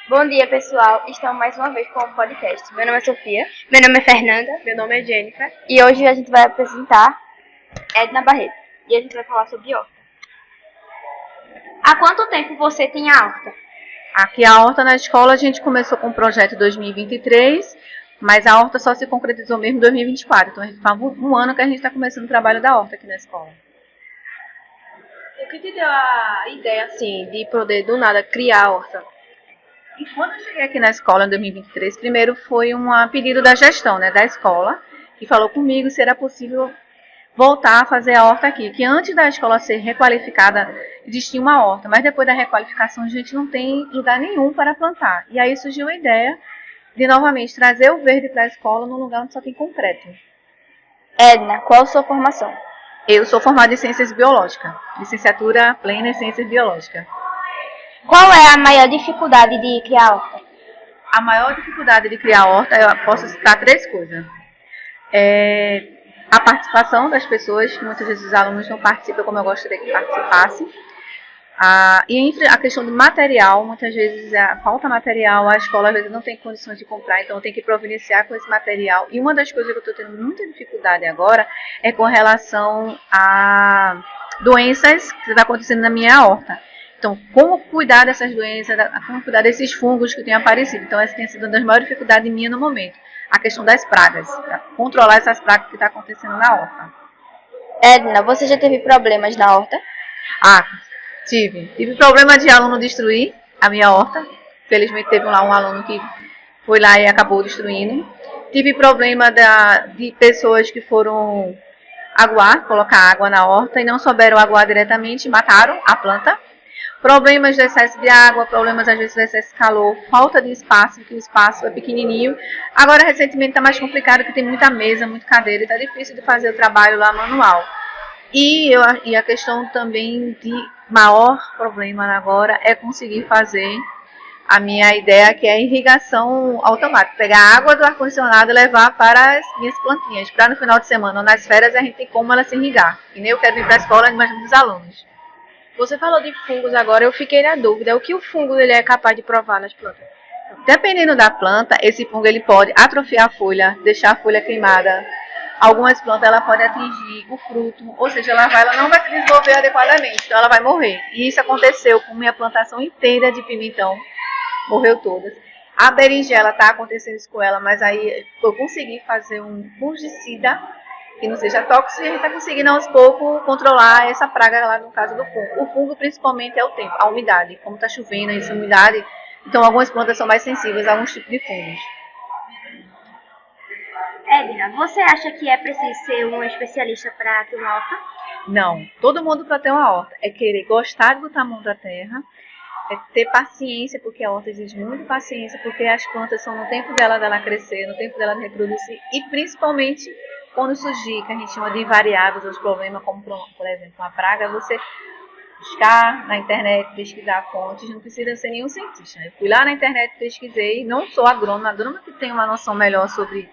Bom dia, pessoal. Estamos mais uma vez com o podcast. Meu nome é Sofia. Meu nome é Fernanda. Meu nome é Jennifer. E hoje a gente vai apresentar Edna Barreto. E a gente vai falar sobre horta. Há quanto tempo você tem a horta? Aqui a horta na escola a gente começou com o projeto em 2023, mas a horta só se concretizou mesmo em 2024. Então a gente faz um ano que a gente está começando o trabalho da horta aqui na escola. O que te deu a ideia, assim, de poder do nada criar a horta? E quando eu cheguei aqui na escola em 2023, primeiro foi um pedido da gestão, né, da escola, que falou comigo se era possível voltar a fazer a horta aqui, que antes da escola ser requalificada existia uma horta, mas depois da requalificação a gente não tem lugar nenhum para plantar. E aí surgiu a ideia de novamente trazer o verde para a escola num lugar onde só tem concreto. Edna, qual a sua formação? Eu sou formada em Ciências Biológicas, licenciatura plena em Ciências Biológicas. Qual é a maior dificuldade de criar horta? A maior dificuldade de criar horta, eu posso citar três coisas. A participação das pessoas, que muitas vezes os alunos não participam como eu gostaria que participassem. E a questão do material, muitas vezes falta material, a escola às vezes não tem condições de comprar, então eu tenho que providenciar com esse material. E uma das coisas que eu estou tendo muita dificuldade agora é com relação a doenças que está acontecendo na minha horta. Então, como cuidar dessas doenças, como cuidar desses fungos que têm aparecido. Então, essa tem sido uma das maiores dificuldades minha no momento. A questão das pragas, controlar essas pragas que estão acontecendo na horta. Edna, você já teve problemas na horta? Tive problema de aluno destruir a minha horta. Felizmente teve lá um aluno que foi lá e acabou destruindo. Tive problema de pessoas que foram colocar água na horta e não souberam aguar diretamente, mataram a planta. Problemas de excesso de água, problemas às vezes de excesso de calor, falta de espaço, porque o espaço é pequenininho. Agora recentemente está mais complicado, porque tem muita mesa, muita cadeira, e está difícil de fazer o trabalho lá manual. E a questão também de maior problema agora é conseguir fazer a minha ideia, que é a irrigação automática. Pegar a água do ar-condicionado e levar para as minhas plantinhas, para no final de semana ou nas férias a gente tem como ela se irrigar. E nem eu quero vir para a escola, imagino os alunos. Você falou de fungos agora, eu fiquei na dúvida. O que o fungo ele é capaz de provar nas plantas? Dependendo da planta, esse fungo ele pode atrofiar a folha, deixar a folha queimada. Algumas plantas ela pode atingir o fruto, ou seja, ela não vai se desenvolver adequadamente, então ela vai morrer. E isso aconteceu com minha plantação inteira de pimentão, morreu todas. A berinjela está acontecendo isso com ela, mas aí eu consegui fazer um fungicida que não seja tóxico e a gente está conseguindo aos poucos controlar essa praga lá no caso do fungo. O fungo principalmente é o tempo, a umidade, como está chovendo, essa umidade, então algumas plantas são mais sensíveis a alguns tipos de fungos. Edna, você acha que é preciso ser um especialista para ter uma horta? Não, todo mundo para ter uma horta é querer gostar de botar a mão da terra, é ter paciência, porque a horta exige muita paciência, porque as plantas são no tempo dela crescer, no tempo dela reproduzir, e principalmente quando surgir, que a gente chama de variáveis, os problemas, como por exemplo uma praga, você buscar na internet, pesquisar fontes, não precisa ser nenhum cientista. Eu fui lá na internet, pesquisei, não sou agrônoma que tem uma noção melhor sobre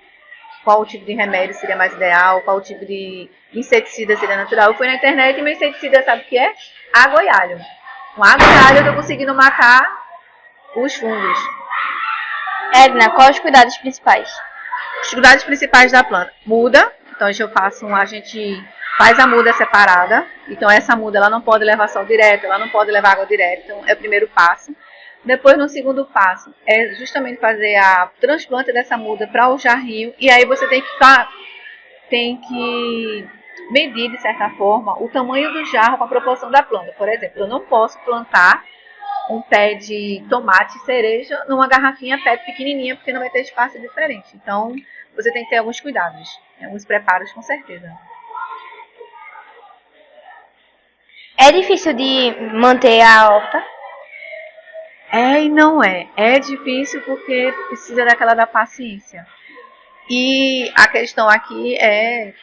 qual tipo de remédio seria mais ideal, qual tipo de inseticida seria natural. Eu fui na internet e meu inseticida sabe o que é? Água e alho. Com água e alho eu estou conseguindo matar os fungos. Edna, quais os cuidados principais? Os cuidados principais da planta. Muda, então a gente faz a muda separada. Então essa muda ela não pode levar sol direto, ela não pode levar água direta, então é o primeiro passo. Depois, no segundo passo, é justamente fazer a transplante dessa muda para o jarrinho. E aí você tem que medir, de certa forma, o tamanho do jarro com a proporção da planta. Por exemplo, eu não posso plantar um pé de tomate e cereja numa garrafinha PET pequenininha, porque não vai ter espaço diferente. Então, você tem que ter alguns cuidados, alguns preparos com certeza. É difícil de manter a horta? É e não é. É difícil porque precisa da paciência. E a questão aqui é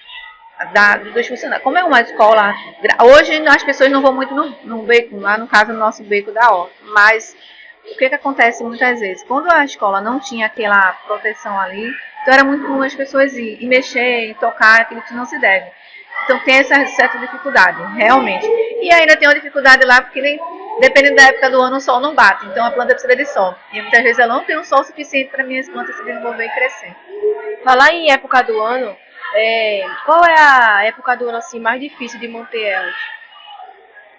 dos funcionários. Como é uma escola, hoje as pessoas não vão muito no beco, lá no caso no nosso beco da horta, mas o que acontece muitas vezes? Quando a escola não tinha aquela proteção ali, então era muito comum as pessoas ir e mexer, e tocar aquilo que não se deve. Então tem essa certa dificuldade, realmente. E ainda tem uma dificuldade lá, porque nem dependendo da época do ano, o sol não bate. Então a planta precisa de sol. E muitas vezes ela não tem um sol suficiente para minhas plantas se desenvolver e crescer. Falar em época do ano, qual é a época do ano assim mais difícil de manter elas?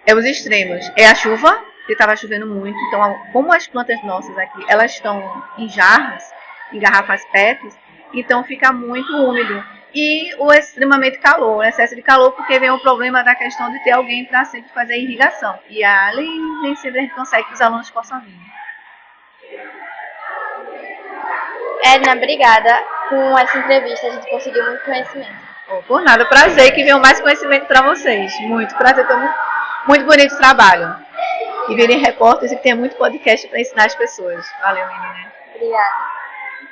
É os extremos. É a chuva, que estava chovendo muito. Então, como as plantas nossas aqui, elas estão em jarras, em garrafas PETs, então fica muito úmido. E o extremamente calor, o excesso de calor, porque vem o problema da questão de ter alguém para sempre fazer a irrigação. E ali nem sempre a gente consegue que os alunos possam vir. Edna, obrigada. Com essa entrevista a gente conseguiu muito conhecimento. Por nada, prazer que venham mais conhecimento para vocês. Muito prazer, muito bonito o trabalho. E virem repórteres e que tenha muito podcast para ensinar as pessoas. Valeu, menina. Obrigada.